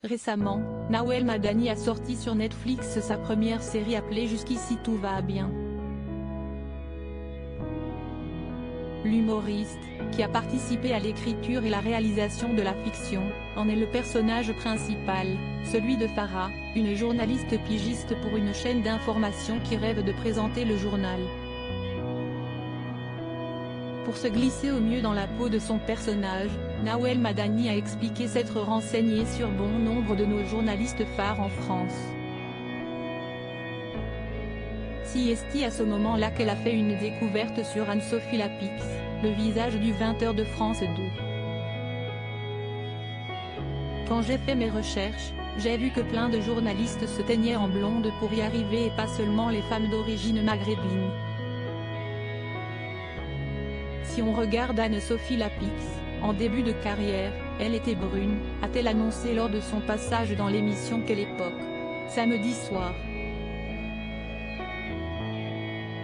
Récemment, Nawel Madani a sorti sur Netflix sa première série appelée Jusqu'ici tout va bien. L'humoriste, qui a participé à l'écriture et la réalisation de la fiction, en est le personnage principal, celui de Farah, une journaliste pigiste pour une chaîne d'information qui rêve de présenter le journal. Pour se glisser au mieux dans la peau de son personnage, Nawel Madani a expliqué s'être renseignée sur bon nombre de nos journalistes phares en France. C'est à ce moment-là qu'elle a fait une découverte sur Anne-Sophie Lapix, le visage du 20h de France 2. Quand j'ai fait mes recherches, j'ai vu que plein de journalistes se teignaient en blonde pour y arriver et pas seulement les femmes d'origine maghrébine. Si on regarde Anne-Sophie Lapix, en début de carrière, elle était brune, a-t-elle annoncé lors de son passage dans l'émission Quelle époque, samedi soir.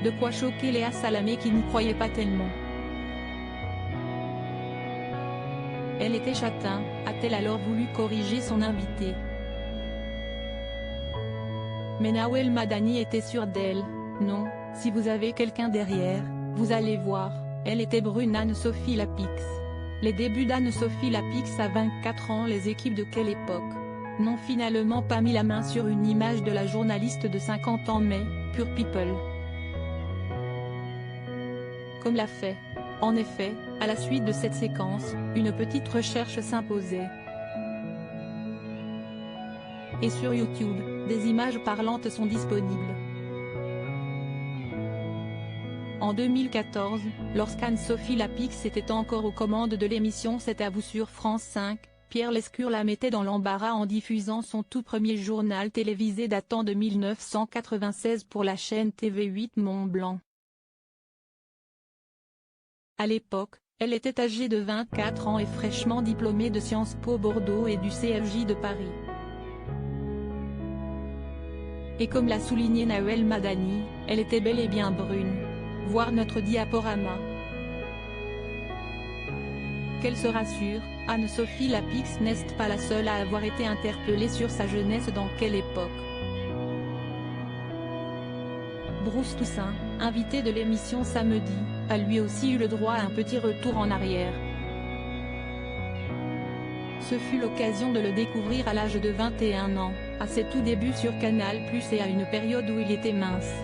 De quoi choquer Léa Salamé qui n'y croyait pas tellement. Elle était châtain, a-t-elle alors voulu corriger son invité. Mais Nawel Madani était sûre d'elle. Non, si vous avez quelqu'un derrière, vous allez voir, elle était brune. Anne-Sophie Lapix. Les débuts d'Anne-Sophie Lapix à 24 ans. Les équipes de Quelle époque n'ont finalement pas mis la main sur une image de la journaliste de 50 ans mais, Pure People. Comme l'a fait. En effet, à la suite de cette séquence, une petite recherche s'imposait. Et sur YouTube, des images parlantes sont disponibles. En 2014, lorsqu'Anne-Sophie Lapix était encore aux commandes de l'émission C'est à vous sur France 5, Pierre Lescure la mettait dans l'embarras en diffusant son tout premier journal télévisé datant de 1996 pour la chaîne TV8 Mont-Blanc. À l'époque, elle était âgée de 24 ans et fraîchement diplômée de Sciences Po Bordeaux et du CFJ de Paris. Et comme l'a souligné Nawel Madani, elle était bel et bien brune. Voir notre diaporama. Qu'elle se rassure, Anne-Sophie Lapix n'est pas la seule à avoir été interpellée sur sa jeunesse dans Quelle époque. Bruce Toussaint, invité de l'émission samedi, a lui aussi eu le droit à un petit retour en arrière. Ce fut l'occasion de le découvrir à l'âge de 21 ans, à ses tout débuts sur Canal+ et à une période où il était mince.